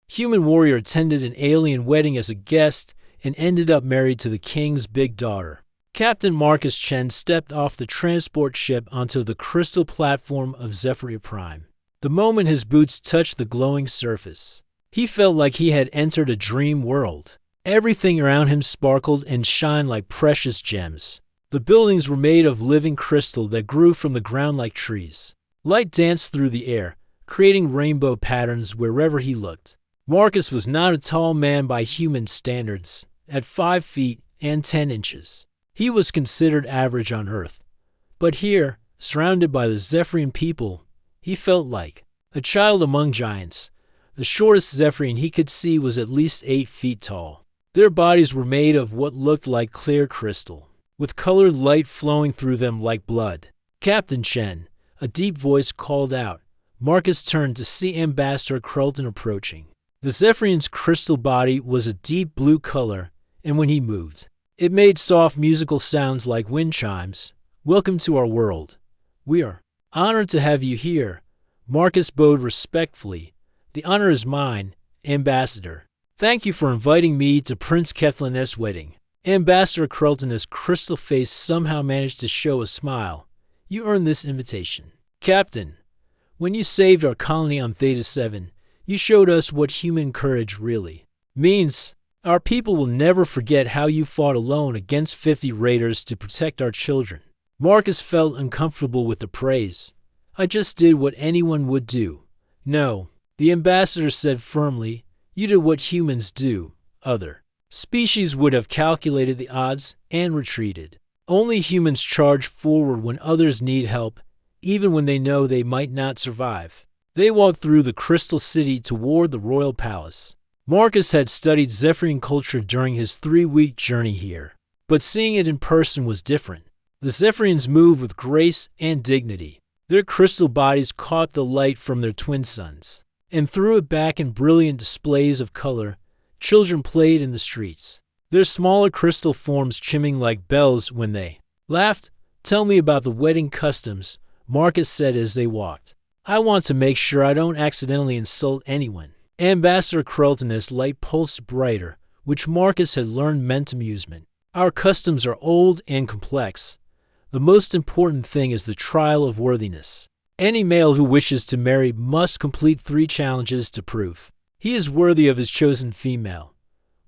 Human warrior attended an alien wedding as a guest and ended up married to the king's big daughter. Captain Marcus Chen stepped off the transport ship onto the crystal platform of Zephyria Prime. The moment his boots touched the glowing surface, he felt like he had entered a dream world. Everything around him sparkled and shined like precious gems. The buildings were made of living crystal that grew from the ground like trees. Light danced through the air, creating rainbow patterns wherever he looked. Marcus was not a tall man by human standards, at 5 feet and 10 inches. He was considered average on Earth. But here, surrounded by the Zephyrian people, he felt like a child among giants. The shortest Zephyrian he could see was at least 8 feet tall. Their bodies were made of what looked like clear crystal, with colored light flowing through them like blood. "Captain Chen," a deep voice called out. Marcus turned to see Ambassador Krelton approaching. The Zephyrian's crystal body was a deep blue color, and when he moved, it made soft musical sounds like wind chimes. "Welcome to our world. We are honored to have you here." Marcus bowed respectfully. "The honor is mine, Ambassador. Thank you for inviting me to Prince Kethlin's wedding." Ambassador Krelton's crystal face somehow managed to show a smile. "You earned this invitation. Captain, when you saved our colony on Theta 7, you showed us what human courage really means. Our people will never forget how you fought alone against 50 raiders to protect our children." Marcus felt uncomfortable with the praise. "I just did what anyone would do." "No," the ambassador said firmly. "You did what humans do. Other species would have calculated the odds and retreated. Only humans charge forward when others need help, even when they know they might not survive." They walked through the Crystal City toward the royal palace. Marcus had studied Zephyrian culture during his 3-week journey here, but seeing it in person was different. The Zephyrians moved with grace and dignity. Their crystal bodies caught the light from their twin suns and threw it back in brilliant displays of color. Children played in the streets, their smaller crystal forms chiming like bells when they laughed. "Tell me about the wedding customs," Marcus said as they walked. "I want to make sure I don't accidentally insult anyone." Ambassador Krelton's light pulsed brighter, which Marcus had learned meant amusement. "Our customs are old and complex. The most important thing is the trial of worthiness. Any male who wishes to marry must complete 3 challenges to prove he is worthy of his chosen female."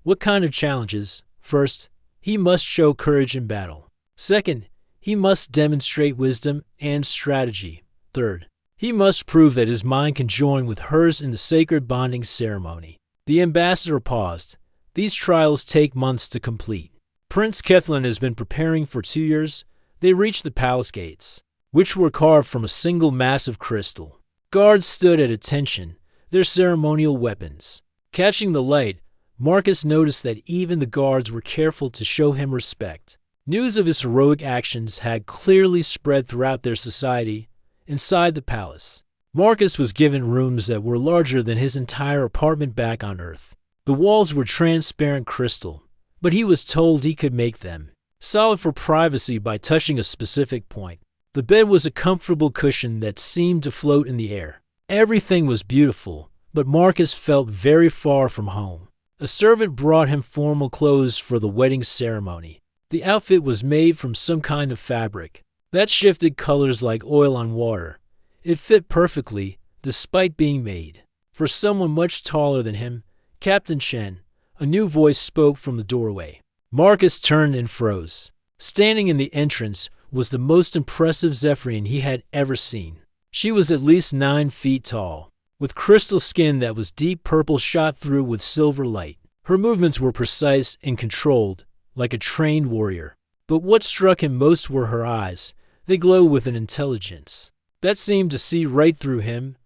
"What kind of challenges?" "First, he must show courage in battle. Second, he must demonstrate wisdom and strategy. Third, he must prove that his mind can join with hers in the sacred bonding ceremony." The ambassador paused. "These trials take months to complete. Prince Kethlin has been preparing for 2 years." They reached the palace gates, which were carved from a single massive crystal. Guards stood at attention, their ceremonial weapons catching the light. Marcus noticed that even the guards were careful to show him respect. News of his heroic actions had clearly spread throughout their society. Inside the palace, Marcus was given rooms that were larger than his entire apartment back on Earth. The walls were transparent crystal, but he was told he could make them solid for privacy by touching a specific point. The bed was a comfortable cushion that seemed to float in the air. Everything was beautiful, but Marcus felt very far from home. A servant brought him formal clothes for the wedding ceremony. The outfit was made from some kind of fabric that shifted colors like oil on water. It fit perfectly, despite being made for someone much taller than him. "Captain Chen," a new voice spoke from the doorway. Marcus turned and froze. Standing in the entrance was the most impressive Zephyrian he had ever seen. She was at least 9 feet tall, with crystal skin that was deep purple shot through with silver light. Her movements were precise and controlled, like a trained warrior. But what struck him most were her eyes. They glowed with an intelligence that seemed to see right through him.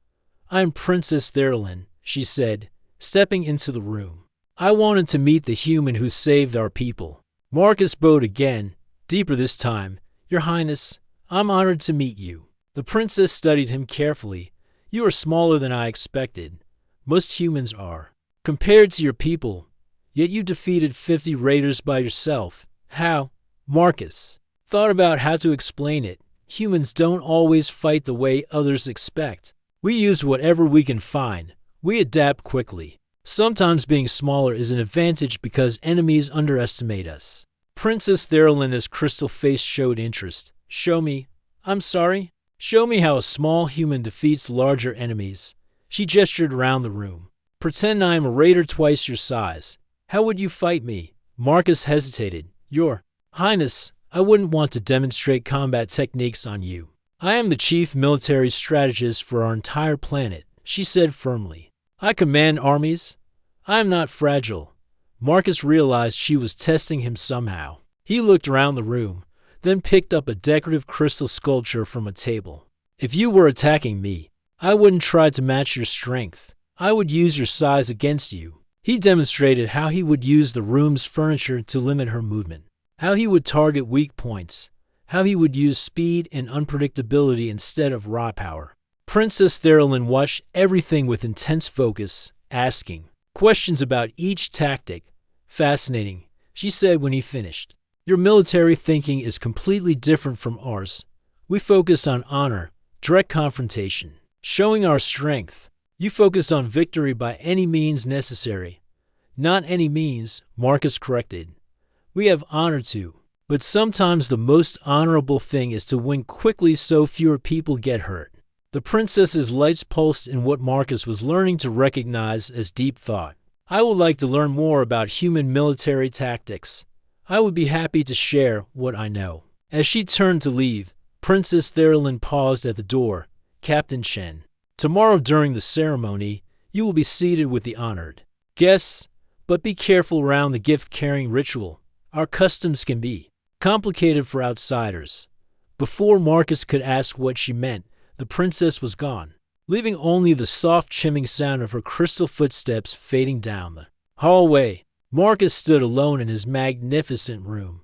"I am Princess Therlin," she said, stepping into the room. "I wanted to meet the human who saved our people." Marcus bowed again, deeper this time. "Your Highness, I'm honored to meet you." The princess studied him carefully. "You are smaller than I expected. Most humans are, compared to your people. Yet you defeated 50 raiders by yourself. How?" Marcus thought about how to explain it. "Humans don't always fight the way others expect. We use whatever we can find. We adapt quickly." Sometimes being smaller is an advantage because enemies underestimate us. Princess Theralina's crystal face showed interest. Show me. I'm sorry? Show me how a small human defeats larger enemies. She gestured around the room. Pretend I am a raider twice your size. How would you fight me? Marcus hesitated. Your Highness, I wouldn't want to demonstrate combat techniques on you. I am the chief military strategist for our entire planet, she said firmly. I command armies. I am not fragile. Marcus realized she was testing him somehow. He looked around the room, then picked up a decorative crystal sculpture from a table. If you were attacking me, I wouldn't try to match your strength. I would use your size against you. He demonstrated how he would use the room's furniture to limit her movement, how he would target weak points, how he would use speed and unpredictability instead of raw power. Princess Theralin watched everything with intense focus, asking questions about each tactic. Fascinating, she said when he finished. Your military thinking is completely different from ours. We focus on honor, direct confrontation, showing our strength. You focus on victory by any means necessary. Not any means, Marcus corrected. We have honor too. But sometimes the most honorable thing is to win quickly so fewer people get hurt. The princess's lights pulsed in what Marcus was learning to recognize as deep thought. I would like to learn more about human military tactics. I would be happy to share what I know. As she turned to leave, Princess Theralin paused at the door. Captain Chen, tomorrow during the ceremony, you will be seated with the honored guests, but be careful around the gift-carrying ritual. Our customs can be complicated for outsiders. Before Marcus could ask what she meant, the princess was gone, leaving only the soft chimming sound of her crystal footsteps fading down the hallway. Marcus stood alone in his magnificent room,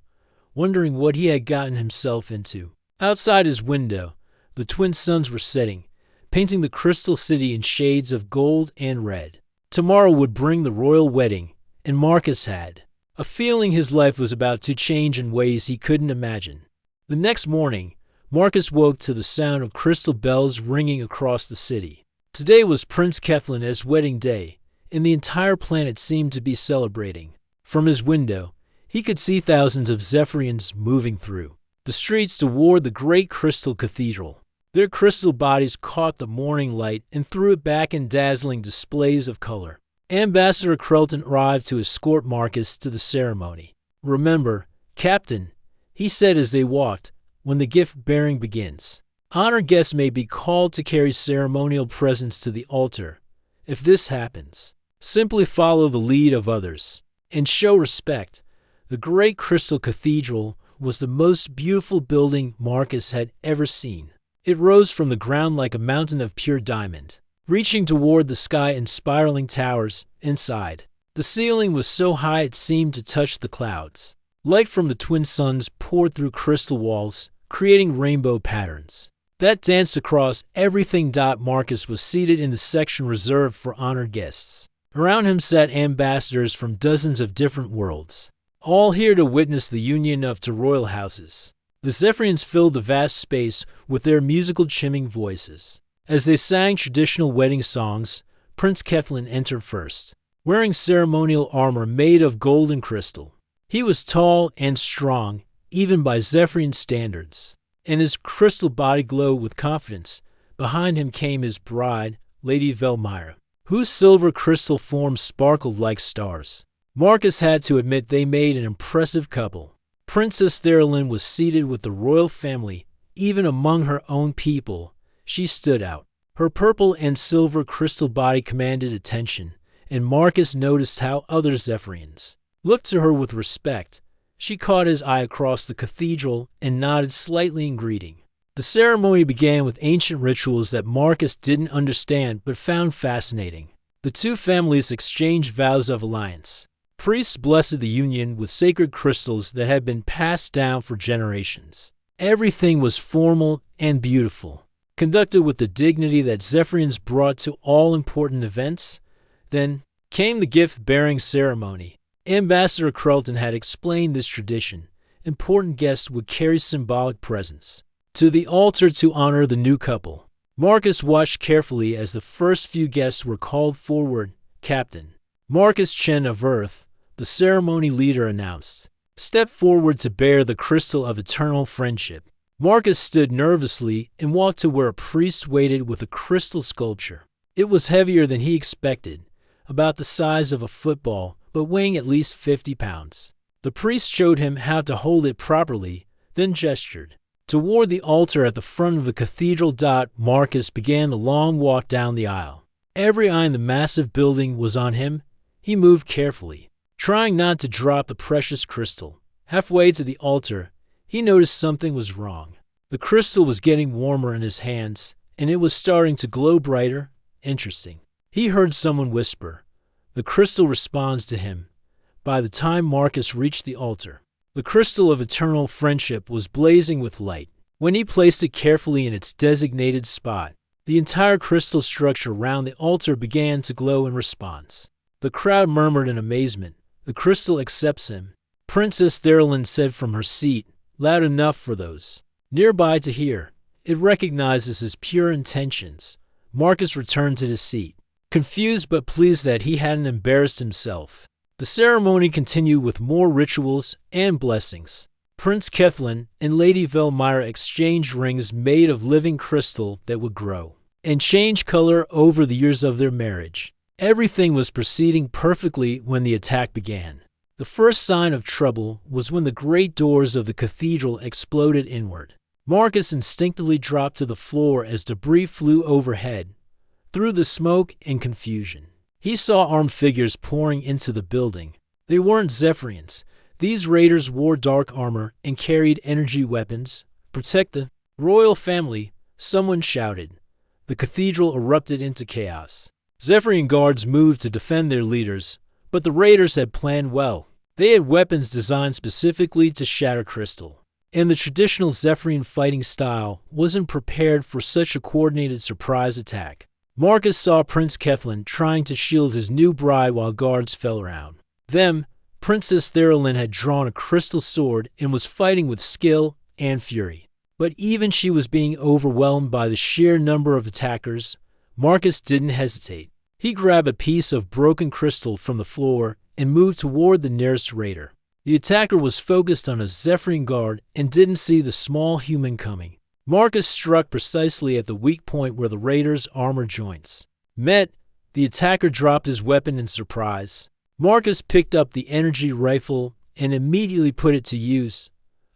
wondering what he had gotten himself into. Outside his window, the twin suns were setting, painting the crystal city in shades of gold and red. Tomorrow would bring the royal wedding, and Marcus had a feeling his life was about to change in ways he couldn't imagine. The next morning, Marcus woke to the sound of crystal bells ringing across the city. Today was Prince Keflin's wedding day, and the entire planet seemed to be celebrating. From his window, he could see thousands of Zephyrians moving through the streets toward the great crystal cathedral. Their crystal bodies caught the morning light and threw it back in dazzling displays of color. Ambassador Krelton arrived to escort Marcus to the ceremony. Remember, Captain, he said as they walked, when the gift-bearing begins, honored guests may be called to carry ceremonial presents to the altar. If this happens, simply follow the lead of others and show respect. The great crystal cathedral was the most beautiful building Marcus had ever seen. It rose from the ground like a mountain of pure diamond, reaching toward the sky in spiraling towers. Inside, the ceiling was so high it seemed to touch the clouds. Light from the twin suns poured through crystal walls, creating rainbow patterns that danced across everything. Marcus was seated in the section reserved for honored guests. Around him sat ambassadors from dozens of different worlds, all here to witness the union of two royal houses. The Zephyrians filled the vast space with their musical chimming voices. As they sang traditional wedding songs, Prince Keflin entered first, wearing ceremonial armor made of gold and crystal. He was tall and strong, even by Zephyrian standards, and his crystal body glowed with confidence. Behind him came his bride, Lady Velmyra, whose silver crystal forms sparkled like stars. Marcus had to admit they made an impressive couple. Princess Theralin was seated with the royal family. Even among her own people, she stood out. Her purple and silver crystal body commanded attention, and Marcus noticed how other Zephyrians looked to her with respect. She caught his eye across the cathedral and nodded slightly in greeting. The ceremony began with ancient rituals that Marcus didn't understand but found fascinating. The two families exchanged vows of alliance. Priests blessed the union with sacred crystals that had been passed down for generations. Everything was formal and beautiful, conducted with the dignity that Zephyrians brought to all important events. Then came the gift-bearing ceremony. Ambassador Krelton had explained this tradition. Important guests would carry symbolic presents to the altar to honor the new couple. Marcus watched carefully as the first few guests were called forward. Captain, Marcus Chen of Earth, the ceremony leader, announced. Step forward to bear the crystal of eternal friendship. Marcus stood nervously and walked to where a priest waited with a crystal sculpture. It was heavier than he expected, about the size of a football, but weighing at least 50 pounds. The priest showed him how to hold it properly, then gestured. Toward the altar at the front of the cathedral. Marcus began the long walk down the aisle. Every eye in the massive building was on him. He moved carefully, trying not to drop the precious crystal. Halfway to the altar, he noticed something was wrong. The crystal was getting warmer in his hands, and it was starting to glow brighter. Interesting. He heard someone whisper. The crystal responds to him. By the time Marcus reached the altar, the crystal of eternal friendship was blazing with light. When he placed it carefully in its designated spot, the entire crystal structure around the altar began to glow in response. The crowd murmured in amazement. The crystal accepts him, Princess Theralyn said from her seat, loud enough for those nearby to hear. It recognizes his pure intentions. Marcus returned to his seat, confused but pleased that he hadn't embarrassed himself. The ceremony continued with more rituals and blessings. Prince Kethlin and Lady Velmyra exchanged rings made of living crystal that would grow and change color over the years of their marriage. Everything was proceeding perfectly when the attack began. The first sign of trouble was when the great doors of the cathedral exploded inward. Marcus instinctively dropped to the floor as debris flew overhead, through the smoke and confusion. He saw armed figures pouring into the building. They weren't Zephyrians. These raiders wore dark armor and carried energy weapons. Protect the royal family, someone shouted. The cathedral erupted into chaos. Zephyrian guards moved to defend their leaders, but the raiders had planned well. They had weapons designed specifically to shatter crystal, and the traditional Zephyrian fighting style wasn't prepared for such a coordinated surprise attack. Marcus saw Prince Kethlin trying to shield his new bride while guards fell around them. Princess Theralyn had drawn a crystal sword and was fighting with skill and fury. But even she was being overwhelmed by the sheer number of attackers. Marcus didn't hesitate. He grabbed a piece of broken crystal from the floor and moved toward the nearest raider. The attacker was focused on a Zephyrian guard and didn't see the small human coming. Marcus struck precisely at the weak point where the raider's armor joints met. The attacker dropped his weapon in surprise. Marcus picked up the energy rifle and immediately put it to use.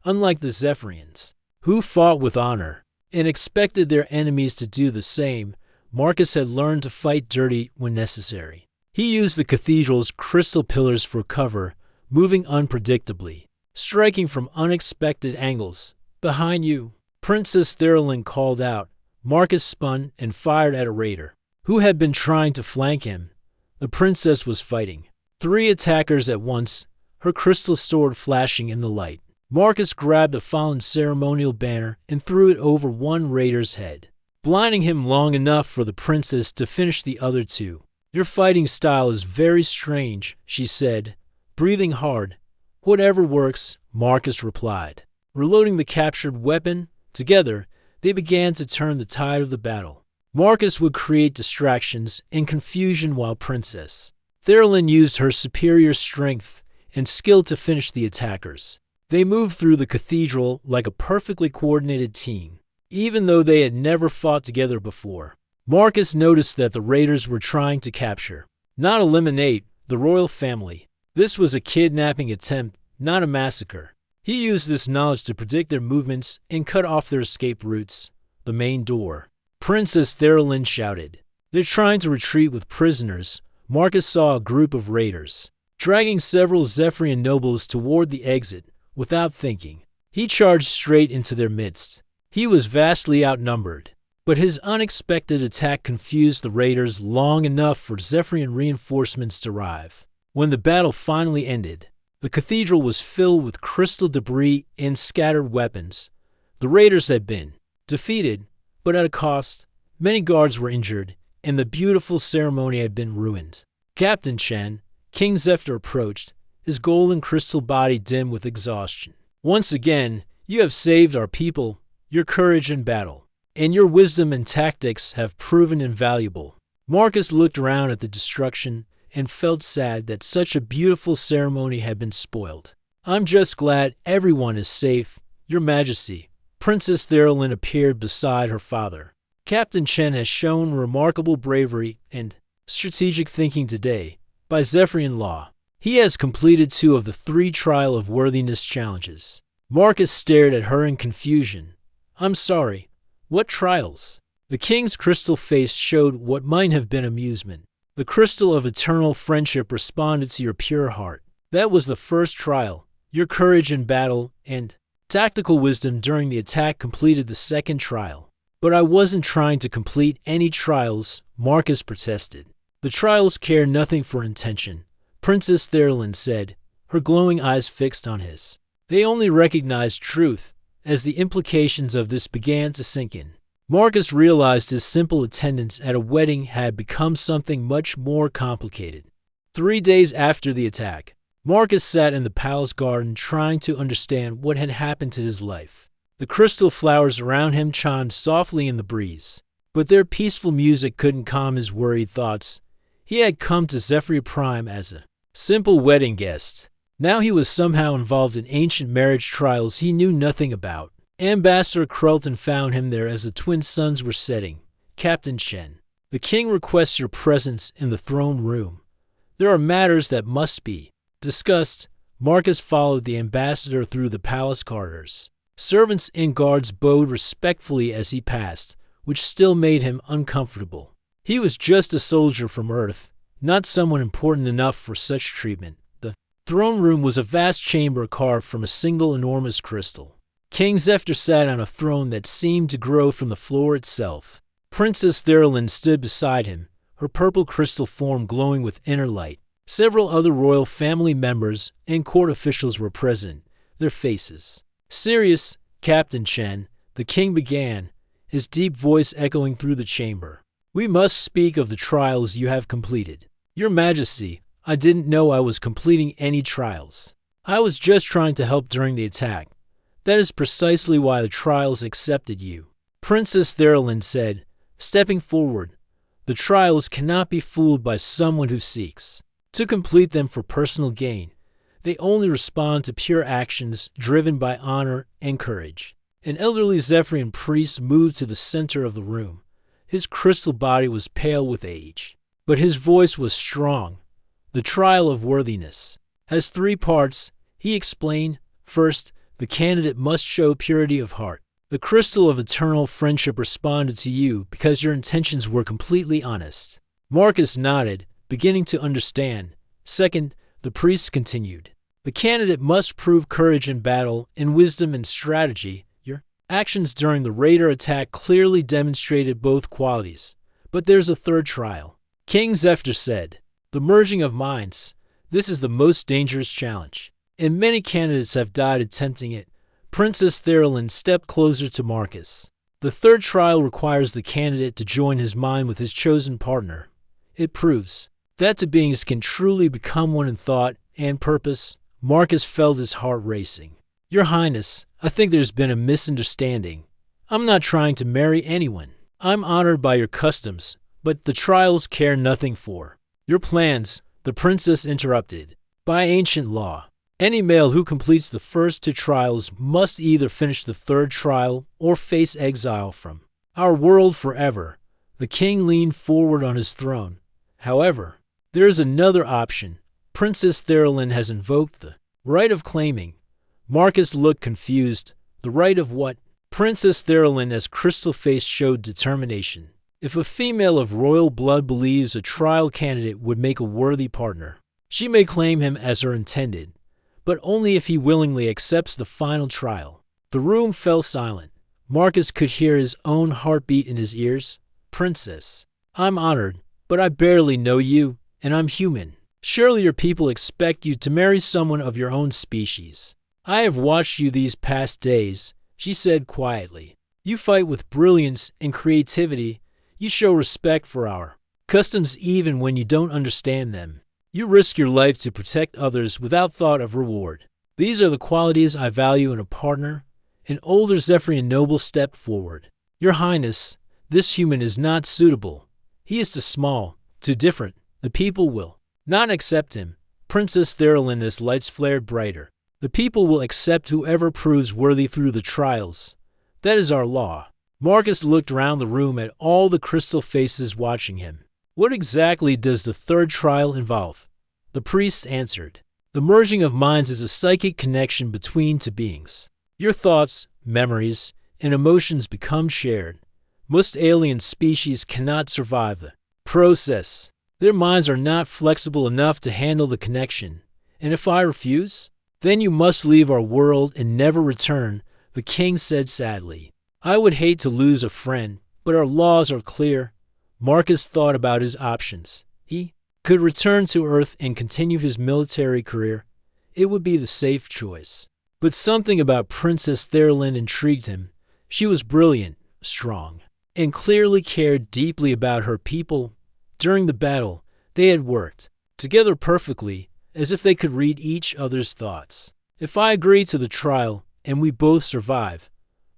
Unlike the Zephyrians, who fought with honor and expected their enemies to do the same, Marcus had learned to fight dirty when necessary. He used the cathedral's crystal pillars for cover, moving unpredictably, striking from unexpected angles. Behind you, Princess Theralyn called out. Marcus spun and fired at a raider who had been trying to flank him. The princess was fighting 3 attackers at once, her crystal sword flashing in the light. Marcus grabbed a fallen ceremonial banner and threw it over one raider's head, blinding him long enough for the princess to finish the other 2. Your fighting style is very strange, she said, breathing hard. Whatever works, Marcus replied, reloading the captured weapon. Together, they began to turn the tide of the battle. Marcus would create distractions and confusion while Princess Theralyn used her superior strength and skill to finish the attackers. They moved through the cathedral like a perfectly coordinated team, even though they had never fought together before. Marcus noticed that the raiders were trying to capture, not eliminate, the royal family. This was a kidnapping attempt, not a massacre. He used this knowledge to predict their movements and cut off their escape routes. The main door. Princess Theralyn shouted. They're trying to retreat with prisoners. Marcus saw a group of raiders dragging several Zephyrian nobles toward the exit. Without thinking, he charged straight into their midst. He was vastly outnumbered, but his unexpected attack confused the raiders long enough for Zephyrian reinforcements to arrive. When the battle finally ended, the cathedral was filled with crystal debris and scattered weapons. The raiders had been defeated, but at a cost. Many guards were injured, and the beautiful ceremony had been ruined. Captain Chen, King Zephyr approached, his golden crystal body dim with exhaustion. Once again, you have saved our people. Your courage in battle and your wisdom and tactics have proven invaluable. Marcus looked around at the destruction and felt sad that such a beautiful ceremony had been spoiled. "I'm just glad everyone is safe, Your Majesty." Princess Therilyn appeared beside her father. "Captain Chen has shown remarkable bravery and strategic thinking today, by Zephyrian law. He has completed 2 of the 3 Trial of Worthiness challenges." Marcus stared at her in confusion. "I'm sorry, what trials?" The king's crystal face showed what might have been amusement. "The crystal of eternal friendship responded to your pure heart. That was the first trial. Your courage in battle and tactical wisdom during the attack completed the second trial." "But I wasn't trying to complete any trials," Marcus protested. "The trials care nothing for intention," Princess Therilyn said, her glowing eyes fixed on his. "They only recognize truth." As the implications of this began to sink in, Marcus realized his simple attendance at a wedding had become something much more complicated. 3 days after the attack, Marcus sat in the palace garden trying to understand what had happened to his life. The crystal flowers around him chimed softly in the breeze, but their peaceful music couldn't calm his worried thoughts. He had come to Zephyr Prime as a simple wedding guest. Now he was somehow involved in ancient marriage trials he knew nothing about. Ambassador Krelton found him there as the twin suns were setting. "Captain Chen, the king requests your presence in the throne room. There are matters that must be discussed." Marcus followed the ambassador through the palace corridors. Servants and guards bowed respectfully as he passed, which still made him uncomfortable. He was just a soldier from Earth, not someone important enough for such treatment. The throne room was a vast chamber carved from a single enormous crystal. King Zephyr sat on a throne that seemed to grow from the floor itself. Princess Therilyn stood beside him, her purple crystal form glowing with inner light. Several other royal family members and court officials were present, their faces serious. "Captain Chen," the king began, his deep voice echoing through the chamber, "we must speak of the trials you have completed." "Your Majesty, I didn't know I was completing any trials. I was just trying to help during the attack. That is precisely why the trials accepted you," Princess Therilyn said, stepping forward. "The trials cannot be fooled by someone who seeks to complete them for personal gain. They only respond to pure actions driven by honor and courage." An elderly Zephyrian priest moved to the center of the room. His crystal body was pale with age, but his voice was strong. "The trial of worthiness has 3 parts," he explained. "First, the candidate must show purity of heart. The crystal of eternal friendship responded to you because your intentions were completely honest." Marcus nodded, beginning to understand. "Second," the priest continued, "the candidate must prove courage in battle and wisdom in strategy. Your actions during the raider attack clearly demonstrated both qualities. But there's a third trial," King Zephyr said, "the merging of minds. This is the most dangerous challenge, and many candidates have died attempting it." Princess Therilyn stepped closer to Marcus. "The third trial requires the candidate to join his mind with his chosen partner. It proves that two beings can truly become one in thought and purpose." Marcus felt his heart racing. "Your Highness, I think there's been a misunderstanding. I'm not trying to marry anyone. I'm honored by your customs, but the trials care nothing for your plans," the princess interrupted. "By ancient law, any male who completes the first 2 trials must either finish the third trial or face exile from our world forever." The king leaned forward on his throne. "However, there is another option. Princess Therilyn has invoked the right of claiming." Marcus looked confused. "The right of what?" Princess Therilyn's crystal face showed determination. "If a female of royal blood believes a trial candidate would make a worthy partner, she may claim him as her intended, but only if he willingly accepts the final trial." The room fell silent. Marcus could hear his own heartbeat in his ears. "Princess, I'm honored, but I barely know you, and I'm human. Surely your people expect you to marry someone of your own species." "I have watched you these past days," she said quietly. "You fight with brilliance and creativity. You show respect for our customs even when you don't understand them. You risk your life to protect others without thought of reward. These are the qualities I value in a partner." An older Zephyrian noble stepped forward. "Your Highness, this human is not suitable. He is too small, too different. The people will Not accept him. Princess Therilyn, as lights flared brighter. The people will accept whoever proves worthy through the trials. That is our law. Marcus looked around the room at all the crystal faces watching him. What exactly does the third trial involve? The priest answered. The merging of minds is a psychic connection between two beings. Your thoughts, memories, and emotions become shared. Most alien species cannot survive the process. Their minds are not flexible enough to handle the connection. And if I refuse, then you must leave our world and never return, the king said sadly. I would hate to lose a friend, but our laws are clear. Marcus thought about his options. He could return to Earth and continue his military career. It would be the safe choice. But something about Princess Therilyn intrigued him. She was brilliant, strong, and clearly cared deeply about her people. During the battle, they had worked together perfectly, as if they could read each other's thoughts. If I agree to the trial and we both survive,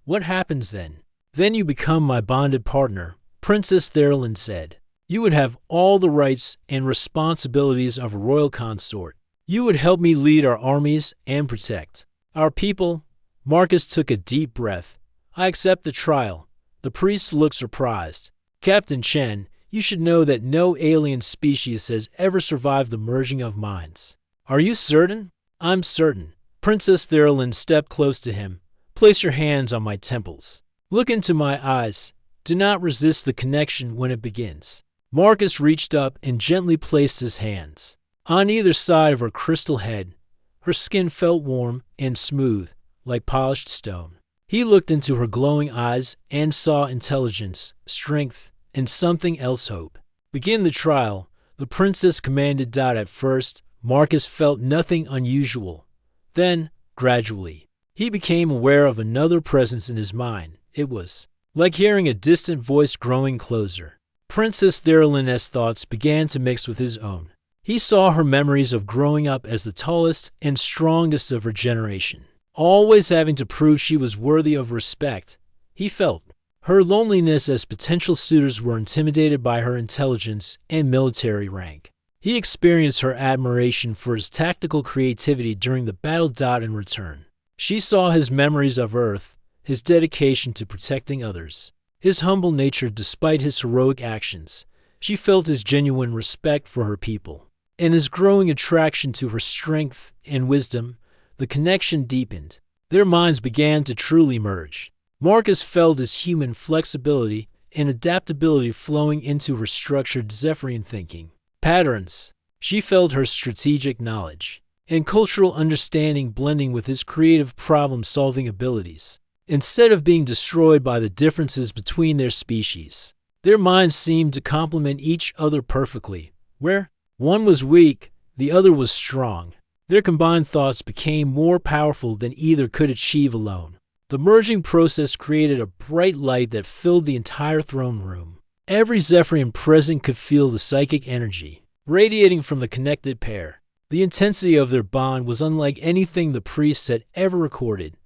what happens then? Then you become my bonded partner, Princess Therilyn said. You would have all the rights and responsibilities of a royal consort. You would help me lead our armies and protect our people. Marcus took a deep breath. I accept the trial. The priest looked surprised. Captain Chen, you should know that no alien species has ever survived the merging of minds. Are you certain? I'm certain. Princess Therilyn stepped close to him. Place your hands on my temples. Look into my eyes. Do not resist the connection when it begins. Marcus reached up and gently placed his hands on either side of her crystal head. Her skin felt warm and smooth, like polished stone. He looked into her glowing eyes and saw intelligence, strength, and something else, hope. Begin the trial, the princess commanded. At first, Marcus felt nothing unusual. Then, gradually, he became aware of another presence in his mind. It was like hearing a distant voice growing closer. Princess Therilyn's thoughts began to mix with his own. He saw her memories of growing up as the tallest and strongest of her generation, always having to prove she was worthy of respect. He felt her loneliness as potential suitors were intimidated by her intelligence and military rank. He experienced her admiration for his tactical creativity during the battle. In return, she saw his memories of Earth, his dedication to protecting others, his humble nature despite his heroic actions. She felt his genuine respect for her people and his growing attraction to her strength and wisdom. The connection deepened. Their minds began to truly merge. Marcus felt his human flexibility and adaptability flowing into her structured Zephyrian thinking patterns. She felt her strategic knowledge and cultural understanding blending with his creative problem-solving abilities. Instead of being destroyed by the differences between their species, their minds seemed to complement each other perfectly. Where one was weak, the other was strong. Their combined thoughts became more powerful than either could achieve alone. The merging process created a bright light that filled the entire throne room. Every Zephyrian present could feel the psychic energy radiating from the connected pair. The intensity of their bond was unlike anything the priests had ever recorded.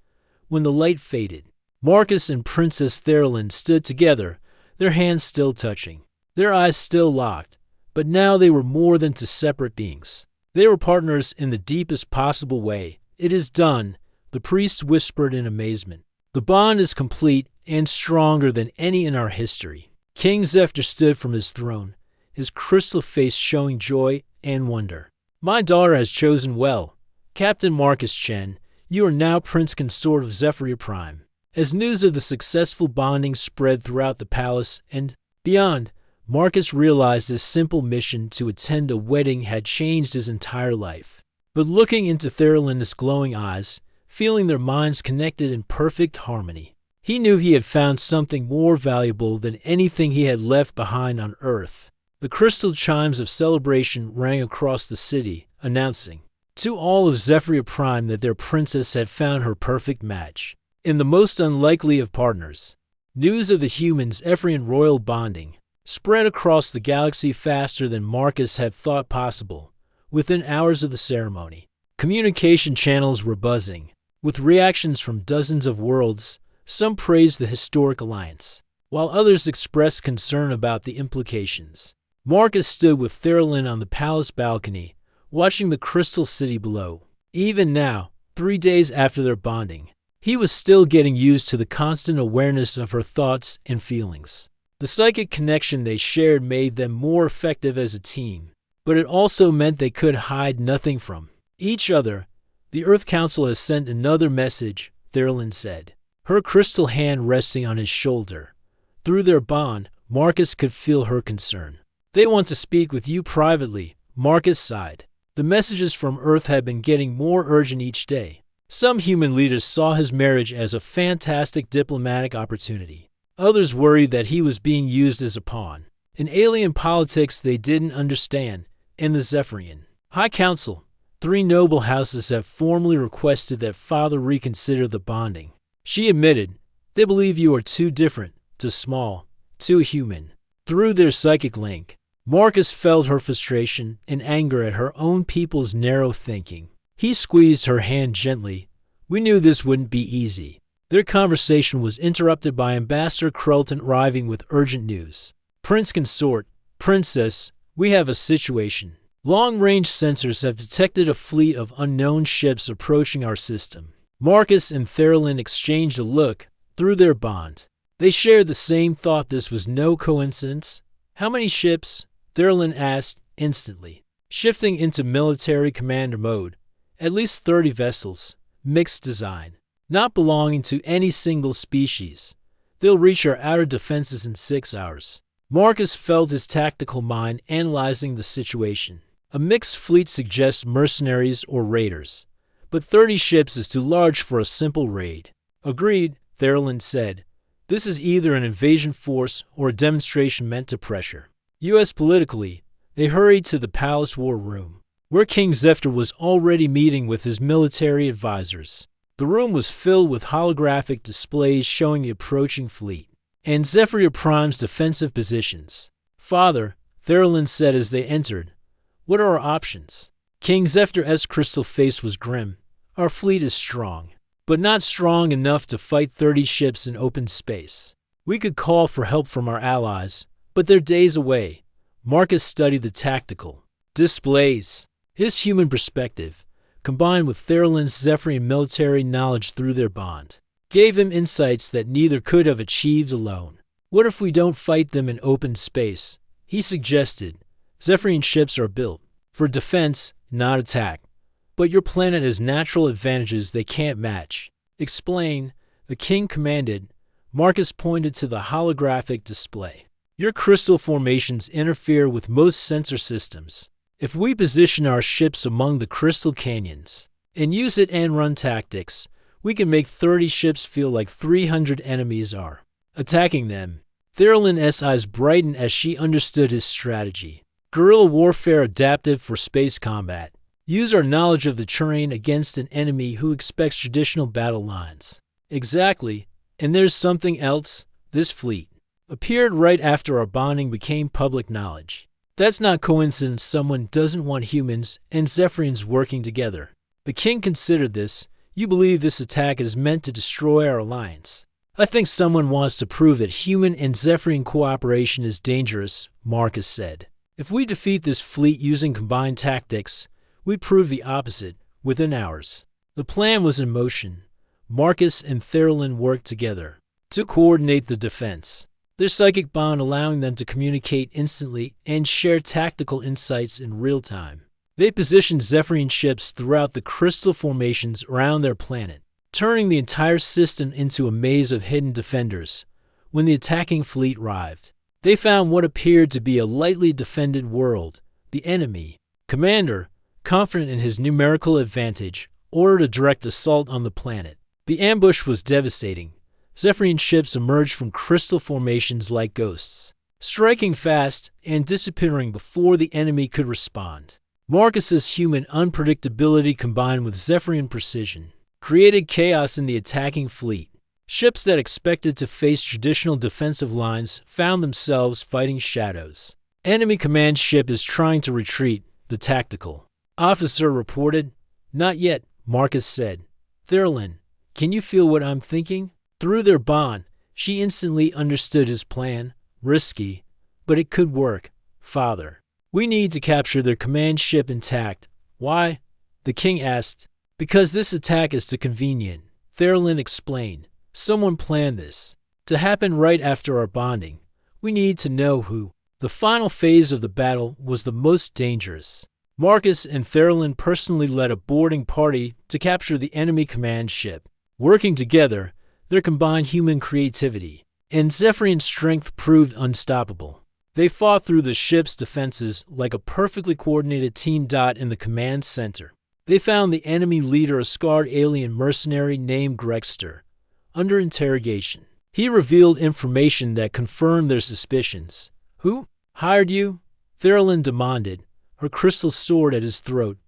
When the light faded, Marcus and Princess Therilyn stood together, their hands still touching, their eyes still locked. But now they were more than two separate beings. They were partners in the deepest possible way. It is done, the priest whispered in amazement. The bond is complete and stronger than any in our history. King Zephyr stood from his throne, his crystal face showing joy and wonder. My daughter has chosen well. Captain Marcus Chen, you are now Prince Consort of Zephyr Prime. As news of the successful bonding spread throughout the palace and beyond, Marcus realized his simple mission to attend a wedding had changed his entire life. But looking into Therilyn's glowing eyes, feeling their minds connected in perfect harmony, he knew he had found something more valuable than anything he had left behind on Earth. The crystal chimes of celebration rang across the city, announcing to all of Zephyr Prime that their princess had found her perfect match. In the most unlikely of partners, news of the humans' Ephraim royal bonding spread across the galaxy faster than Marcus had thought possible. Within hours of the ceremony, communication channels were buzzing, with reactions from dozens of worlds. Some praised the historic alliance, while others expressed concern about the implications. Marcus stood with Therilyn on the palace balcony, watching the crystal city below. Even now, 3 days after their bonding, he was still getting used to the constant awareness of her thoughts and feelings. The psychic connection they shared made them more effective as a team, but it also meant they could hide nothing from each other. The Earth Council has sent another message, Therilyn said, her crystal hand resting on his shoulder. Through their bond, Marcus could feel her concern. They want to speak with you privately, Marcus sighed. The messages from Earth had been getting more urgent each day. Some human leaders saw his marriage as a fantastic diplomatic opportunity. Others worried that he was being used as a pawn. In alien politics they didn't understand, and the Zephyrian High Council, 3 noble houses have formally requested that Father reconsider the bonding. She admitted, they believe you are too different, too small, too human. Through their psychic link, Marcus felt her frustration and anger at her own people's narrow thinking. He squeezed her hand gently. We knew this wouldn't be easy. Their conversation was interrupted by Ambassador Krelton arriving with urgent news. Prince Consort, Princess, we have a situation. Long-range sensors have detected a fleet of unknown ships approaching our system. Marcus and Therilyn exchanged a look. Through their bond, they shared the same thought. This was no coincidence. How many ships? Therilyn asked instantly, shifting into military commander mode. At least 30 vessels, mixed design, not belonging to any single species. They'll reach our outer defenses in 6 hours. Marcus felt his tactical mind analyzing the situation. A mixed fleet suggests mercenaries or raiders, but 30 ships is too large for a simple raid. Agreed, Therilyn said. This is either an invasion force or a demonstration meant to pressure U.S. politically. They hurried to the palace war room, where King Zephyr was already meeting with his military advisors. The room was filled with holographic displays showing the approaching fleet and Zephyr Prime's defensive positions. Father, Therilyn said as they entered, what are our options? King Zephyr's crystal face was grim. Our fleet is strong, but not strong enough to fight 30 ships in open space. We could call for help from our allies, but they're days away. Marcus studied the tactical displays. His human perspective, combined with Therilyn's Zephyrian military knowledge through their bond, gave him insights that neither could have achieved alone. What if we don't fight them in open space? He suggested. Zephyrian ships are built for defense, not attack. But your planet has natural advantages they can't match. Explain, the king commanded. Marcus pointed to the holographic display. Your crystal formations interfere with most sensor systems. If we position our ships among the crystal canyons and use it and run tactics, we can make 30 ships feel like 300 enemies are attacking them. Therilyn's eyes brightened as she understood his strategy. Guerrilla warfare adapted for space combat. Use our knowledge of the terrain against an enemy who expects traditional battle lines. Exactly. And there's something else. This fleet appeared right after our bonding became public knowledge. That's not coincidence. Someone doesn't want humans and Zephyrians working together. The king considered this. You believe this attack is meant to destroy our alliance. I think someone wants to prove that human and Zephyrian cooperation is dangerous, Marcus said. If we defeat this fleet using combined tactics, we prove the opposite within hours. The plan was in motion. Marcus and Therilyn worked together to coordinate the defense, their psychic bond allowing them to communicate instantly and share tactical insights in real time. They positioned Zephyrian ships throughout the crystal formations around their planet, turning the entire system into a maze of hidden defenders. When the attacking fleet arrived, they found what appeared to be a lightly defended world. The enemy, commander, confident in his numerical advantage, ordered a direct assault on the planet. The ambush was devastating. Zephyrian ships emerged from crystal formations like ghosts, striking fast and disappearing before the enemy could respond. Marcus's human unpredictability combined with Zephyrian precision created chaos in the attacking fleet. Ships that expected to face traditional defensive lines found themselves fighting shadows. Enemy command ship is trying to retreat, the tactical officer reported. Not yet, Marcus said. Therilyn, can you feel what I'm thinking? Through their bond, she instantly understood his plan. Risky, but it could work. Father, we need to capture their command ship intact. Why? The king asked. Because this attack is too convenient, Therilyn explained. Someone planned this to happen right after our bonding. We need to know who. The final phase of the battle was the most dangerous. Marcus and Therilyn personally led a boarding party to capture the enemy command ship. Working together, their combined human creativity and Zephyrian strength proved unstoppable. They fought through the ship's defenses like a perfectly coordinated team. In the command center, they found the enemy leader, a scarred alien mercenary named Grexter, under interrogation. He revealed information that confirmed their suspicions. Who hired you? Therilyn demanded, her crystal sword at his throat.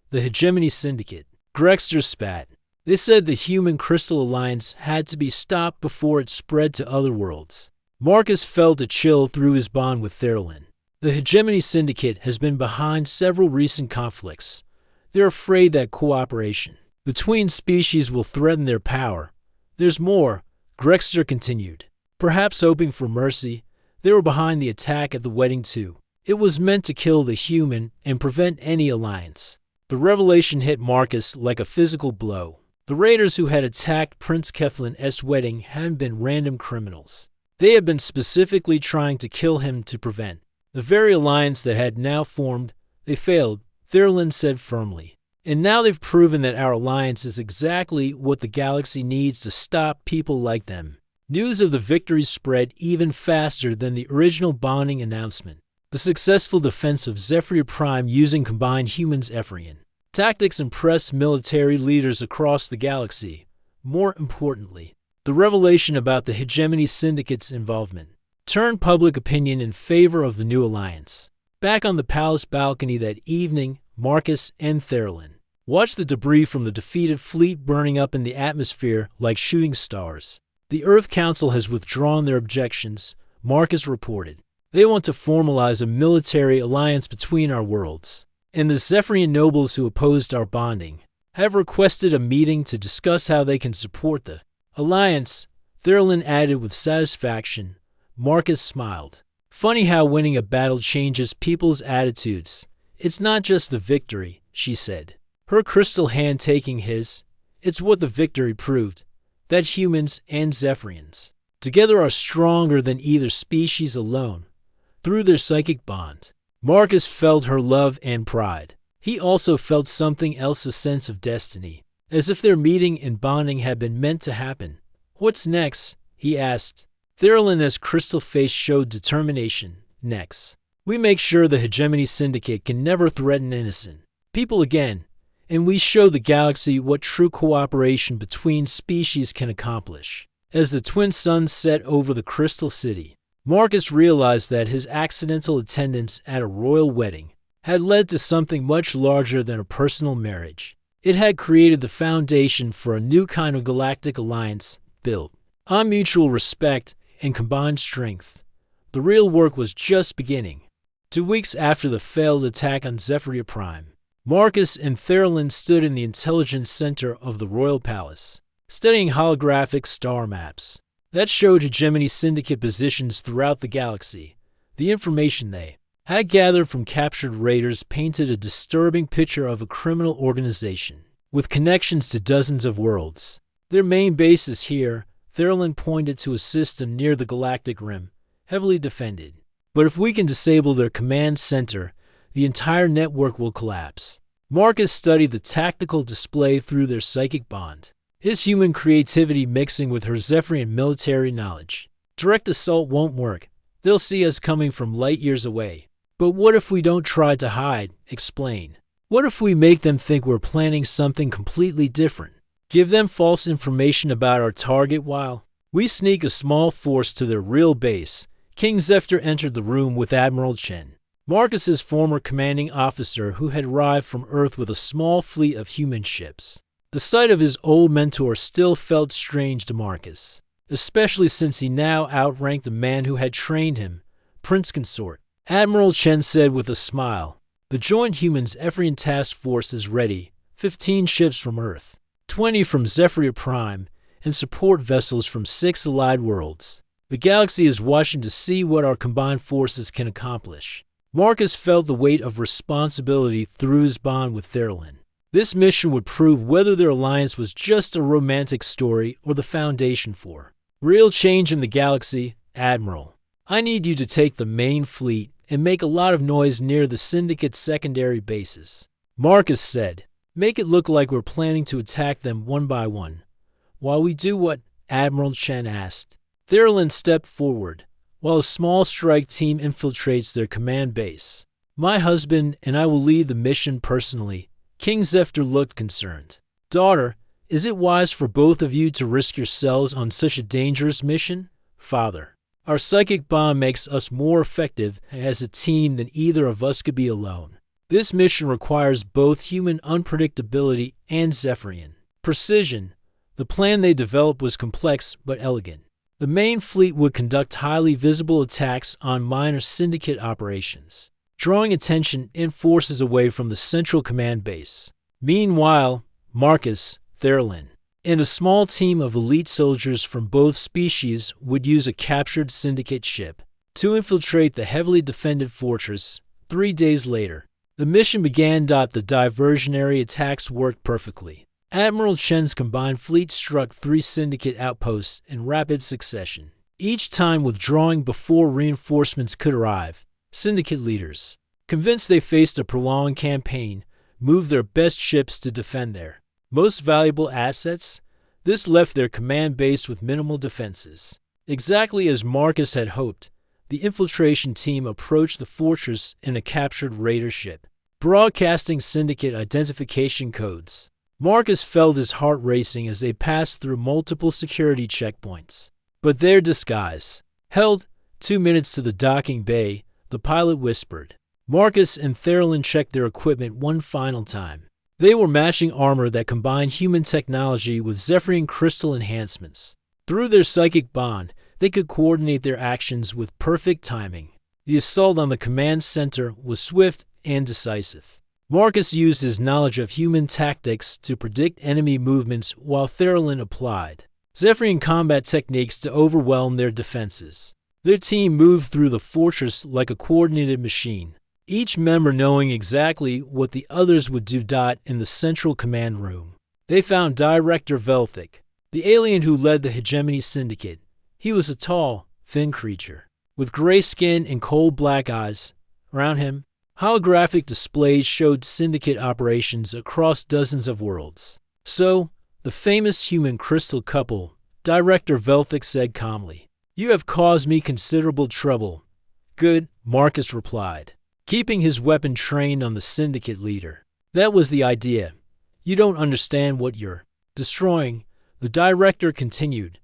The Hegemony Syndicate. Grexter spat. They said the Human Crystal Alliance had to be stopped before it spread to other worlds. Marcus felt a chill through his bond with Therilyn. The Hegemony Syndicate has been behind several recent conflicts. They're afraid that cooperation between species will threaten their power. There's more, Grexter continued. Perhaps hoping for mercy, they were behind the attack at the wedding too. It was meant to kill the human and prevent any alliance. The revelation hit Marcus like a physical blow. The raiders who had attacked Prince Keflin's wedding hadn't been random criminals. They had been specifically trying to kill him to prevent the very alliance that had now formed. They failed, Therilyn said firmly. And now they've proven that our alliance is exactly what the galaxy needs to stop people like them. News of the victory spread even faster than the original bonding announcement. The successful defense of Zephyr Prime using combined humans Ephrian tactics impressed military leaders across the galaxy. More importantly, the revelation about the Hegemony Syndicate's involvement turned public opinion in favor of the new alliance. Back on the palace balcony that evening, Marcus and Therilyn watched the debris from the defeated fleet burning up in the atmosphere like shooting stars. The Earth Council has withdrawn their objections, Marcus reported. They want to formalize a military alliance between our worlds. And the Zephyrian nobles who opposed our bonding have requested a meeting to discuss how they can support the alliance, Therilyn added with satisfaction. Marcus smiled. Funny how winning a battle changes people's attitudes. It's not just the victory, she said, her crystal hand taking his. It's what the victory proved, that humans and Zephyrians together are stronger than either species alone. Through their psychic bond, Marcus felt her love and pride. He also felt something else, a sense of destiny, as if their meeting and bonding had been meant to happen. What's next? He asked. Therilyn's crystal face showed determination. Next, we make sure the Hegemony Syndicate can never threaten innocent people again, and we show the galaxy what true cooperation between species can accomplish. As the twin suns set over the Crystal City, Marcus realized that his accidental attendance at a royal wedding had led to something much larger than a personal marriage. It had created the foundation for a new kind of galactic alliance built on mutual respect and combined strength. The real work was just beginning. 2 weeks after the failed attack on Zephyr Prime, Marcus and Therilyn stood in the intelligence center of the royal palace, studying holographic star maps that showed Hegemony Syndicate positions throughout the galaxy. The information they had gathered from captured raiders painted a disturbing picture of a criminal organization with connections to dozens of worlds. Their main base is here, Therilyn pointed to a system near the galactic rim, heavily defended. But if we can disable their command center, the entire network will collapse. Marcus studied the tactical display through their psychic bond, his human creativity mixing with her Zephyrian military knowledge. Direct assault won't work. They'll see us coming from light years away. But what if we don't try to hide, explain? What if we make them think we're planning something completely different? Give them false information about our target while we sneak a small force to their real base. King Zephyr entered the room with Admiral Chen, Marcus's former commanding officer who had arrived from Earth with a small fleet of human ships. The sight of his old mentor still felt strange to Marcus, especially since he now outranked the man who had trained him, Prince Consort. Admiral Chen said with a smile, "The Joint Humans Ephrian Task Force is ready, 15 ships from Earth, 20 from Zephyr Prime, and support vessels from 6 allied worlds. The galaxy is watching to see what our combined forces can accomplish." Marcus felt the weight of responsibility through his bond with Therilyn. This mission would prove whether their alliance was just a romantic story or the foundation for real change in the galaxy. Admiral, I need you to take the main fleet and make a lot of noise near the Syndicate's secondary bases, Marcus said. Make it look like we're planning to attack them one by one. While we do what? Admiral Chen asked. Therilyn stepped forward, while a small strike team infiltrates their command base. My husband and I will lead the mission personally. King Zephyr looked concerned. Daughter, is it wise for both of you to risk yourselves on such a dangerous mission? Father, our psychic bond makes us more effective as a team than either of us could be alone. This mission requires both human unpredictability and Zephyrian precision. The plan they developed was complex but elegant. The main fleet would conduct highly visible attacks on minor Syndicate operations, drawing attention and forces away from the central command base. Meanwhile, Marcus, Therilyn, and a small team of elite soldiers from both species would use a captured Syndicate ship to infiltrate the heavily defended fortress. 3 days later, the mission began. The diversionary attacks worked perfectly. Admiral Chen's combined fleet struck 3 Syndicate outposts in rapid succession, each time withdrawing before reinforcements could arrive. Syndicate leaders, convinced they faced a prolonged campaign, moved their best ships to defend their most valuable assets. This left their command base with minimal defenses. Exactly as Marcus had hoped, the infiltration team approached the fortress in a captured raider ship, broadcasting Syndicate identification codes. Marcus felt his heart racing as they passed through multiple security checkpoints. But their disguise held. 2 minutes to the docking bay, the pilot whispered. Marcus and Therilyn checked their equipment one final time. They were matching armor that combined human technology with Zephyrian crystal enhancements. Through their psychic bond, they could coordinate their actions with perfect timing. The assault on the command center was swift and decisive. Marcus used his knowledge of human tactics to predict enemy movements while Therilyn applied Zephyrian combat techniques to overwhelm their defenses. Their team moved through the fortress like a coordinated machine, each member knowing exactly what the others would do. In the central command room, they found Director Velthic, the alien who led the Hegemony Syndicate. He was a tall, thin creature, with gray skin and cold black eyes. Around him, holographic displays showed Syndicate operations across dozens of worlds. So, the famous human crystal couple, Director Velthic said calmly. You have caused me considerable trouble. Good, Marcus replied, keeping his weapon trained on the Syndicate leader. That was the idea. You don't understand what you're destroying, the Director continued.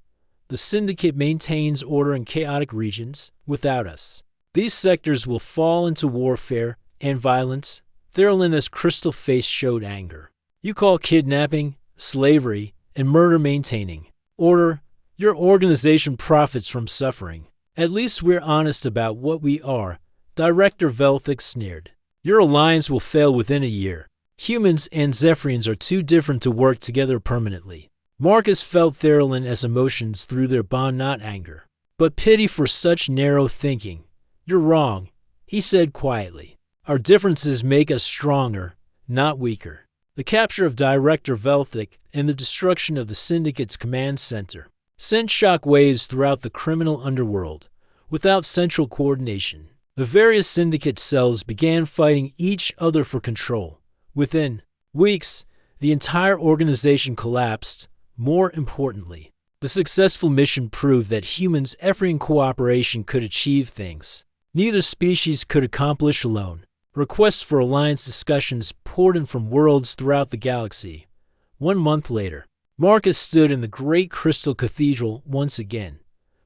The Syndicate maintains order in chaotic regions. Without us, these sectors will fall into warfare and violence. Therilyn's crystal face showed anger. You call kidnapping, slavery, and murder maintaining order. Your organization profits from suffering. At least we're honest about what we are, Director Velthic sneered. Your alliance will fail within a year. Humans and Zephyrians are too different to work together permanently. Marcus felt Therilyn as emotions through their bond, not anger, but pity for such narrow thinking. You're wrong, he said quietly. Our differences make us stronger, not weaker. The capture of Director Velthic and the destruction of the Syndicate's command center sent shock waves throughout the criminal underworld. Without central coordination, the various Syndicate cells began fighting each other for control. Within weeks, the entire organization collapsed. More importantly, the successful mission proved that humans' effort cooperation could achieve things neither species could accomplish alone. Requests for alliance discussions poured in from worlds throughout the galaxy. 1 month later, Marcus stood in the great crystal cathedral once again.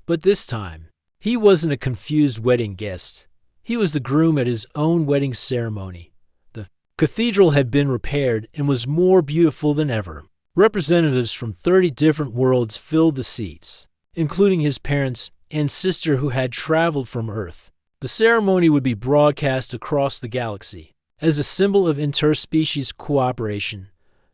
But this time, he wasn't a confused wedding guest. He was the groom at his own wedding ceremony. The cathedral had been repaired and was more beautiful than ever. Representatives from 30 different worlds filled the seats, including his parents and sister who had traveled from Earth. The ceremony would be broadcast across the galaxy. As a symbol of interspecies cooperation,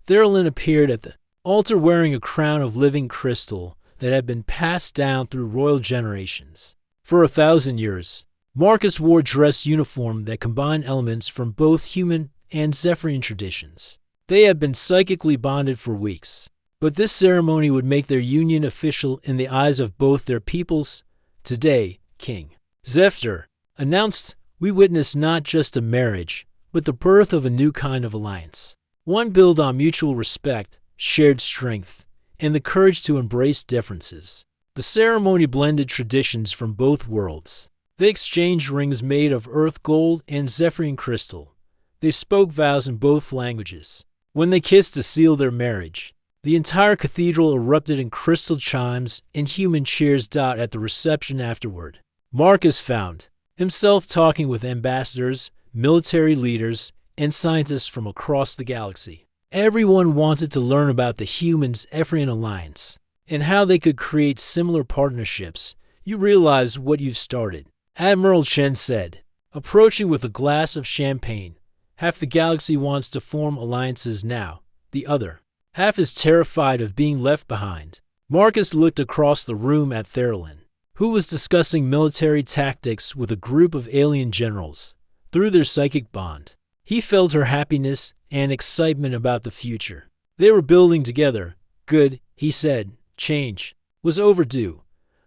Therilyn appeared at the altar wearing a crown of living crystal that had been passed down through royal generations. For 1,000 years, Marcus wore a dress uniform that combined elements from both human and Zephyrian traditions. They had been psychically bonded for weeks, but this ceremony would make their union official in the eyes of both their peoples. Today, King Zephyr announced, "We witness not just a marriage, but the birth of a new kind of alliance. One built on mutual respect, shared strength, and the courage to embrace differences." The ceremony blended traditions from both worlds. They exchanged rings made of earth gold and Zephyrian crystal. They spoke vows in both languages. When they kissed to seal their marriage, the entire cathedral erupted in crystal chimes and human cheers. At the reception afterward, Marcus found himself talking with ambassadors, military leaders, and scientists from across the galaxy. Everyone wanted to learn about the human-Zephyrian alliance and how they could create similar partnerships. "You realize what you've started," Admiral Chen said, approaching with a glass of champagne. "Half the galaxy wants to form alliances now. The other half is terrified of being left behind." Marcus looked across the room at Therilyn, who was discussing military tactics with a group of alien generals. Through their psychic bond, he felt her happiness and excitement about the future. They were building together. "Good," he said. Change was overdue.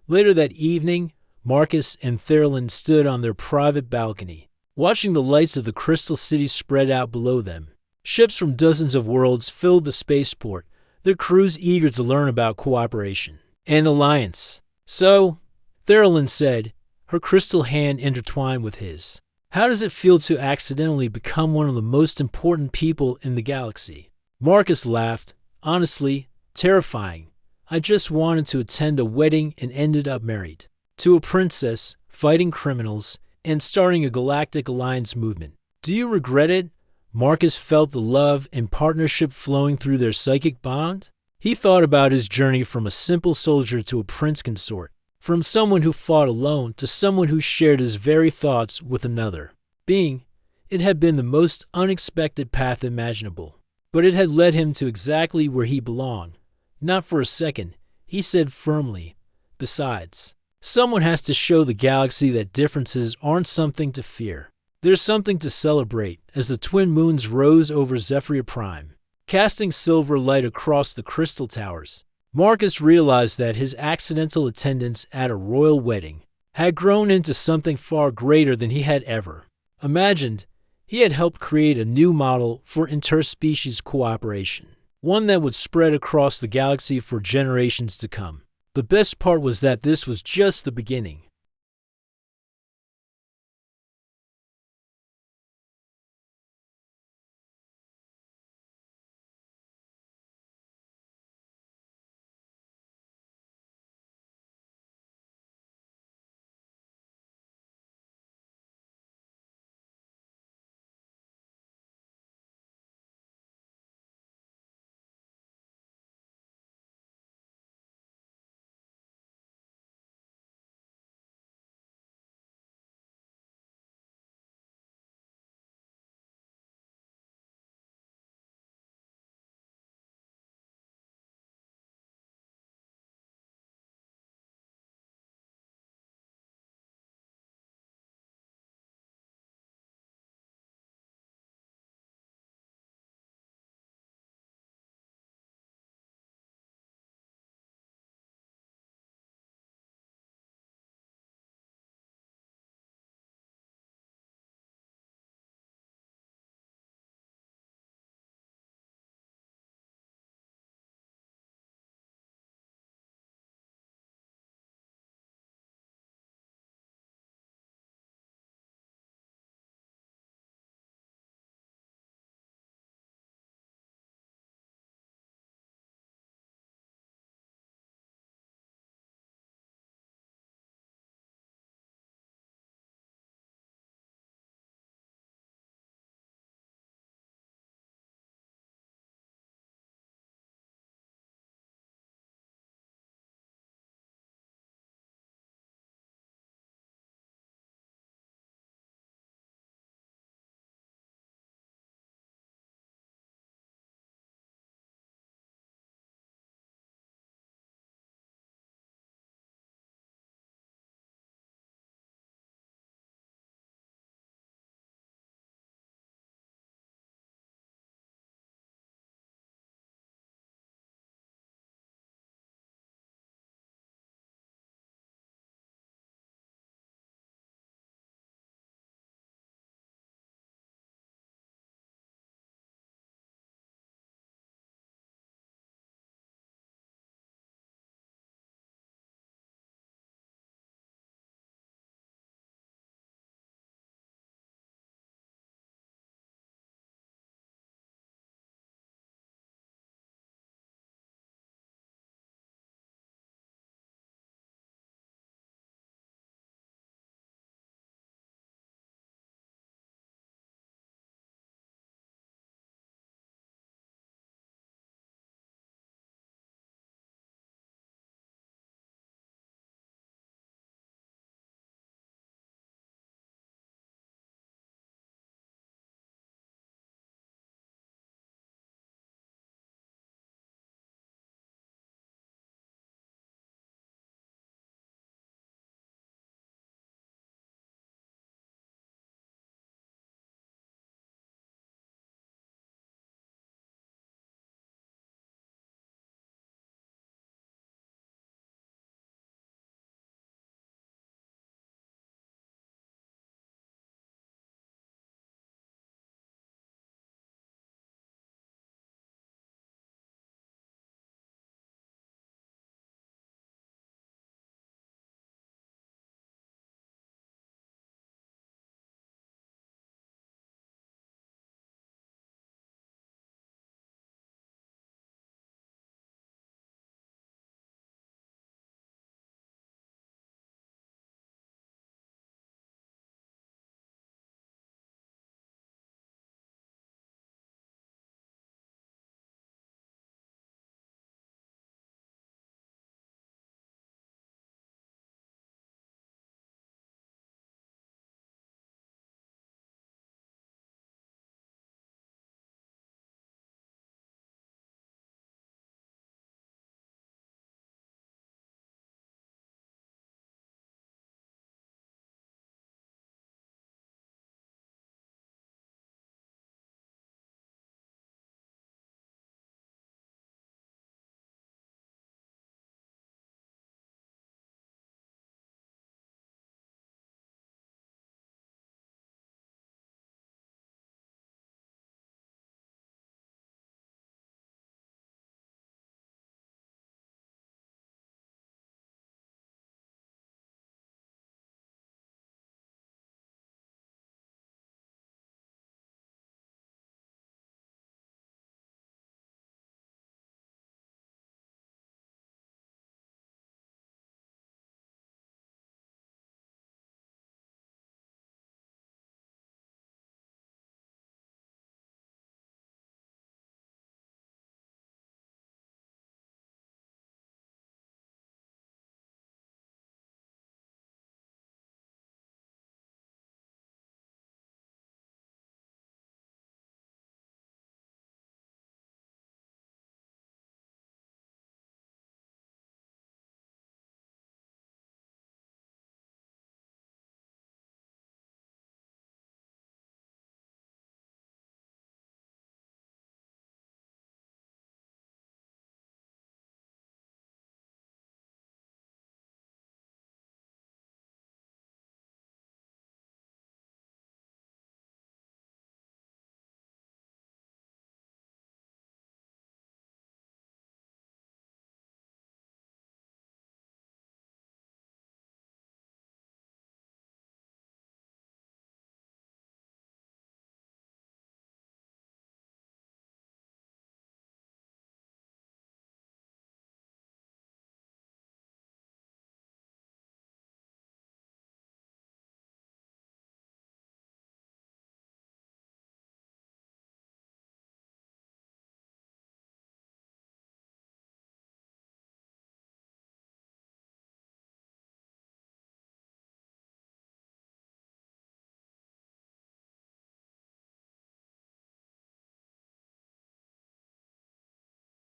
Later that evening, Marcus and Therilyn stood on their private balcony, watching the lights of the Crystal City spread out below them. Ships from dozens of worlds filled the spaceport, their crews eager to learn about cooperation and alliance. "So," Therilyn said, her crystal hand intertwined with his, "how does it feel to accidentally become one of the most important people in the galaxy?" Marcus laughed. "Honestly, terrifying. I just wanted to attend a wedding and ended up married to a princess, fighting criminals, and starting a galactic alliance movement." "Do you regret it?" Marcus felt the love and partnership flowing through their psychic bond. He thought about his journey from a simple soldier to a prince consort, from someone who fought alone to someone who shared his very thoughts with another being. It had been the most unexpected path imaginable, but it had led him to exactly where he belonged. "Not for a second," he said firmly. "Besides, someone has to show the galaxy that differences aren't something to fear. There's something to celebrate." As the twin moons rose over Zephyr Prime, casting silver light across the crystal towers, Marcus realized that his accidental attendance at a royal wedding had grown into something far greater than he had ever imagined. He had helped create a new model for interspecies cooperation, one that would spread across the galaxy for generations to come. The best part was that this was just the beginning.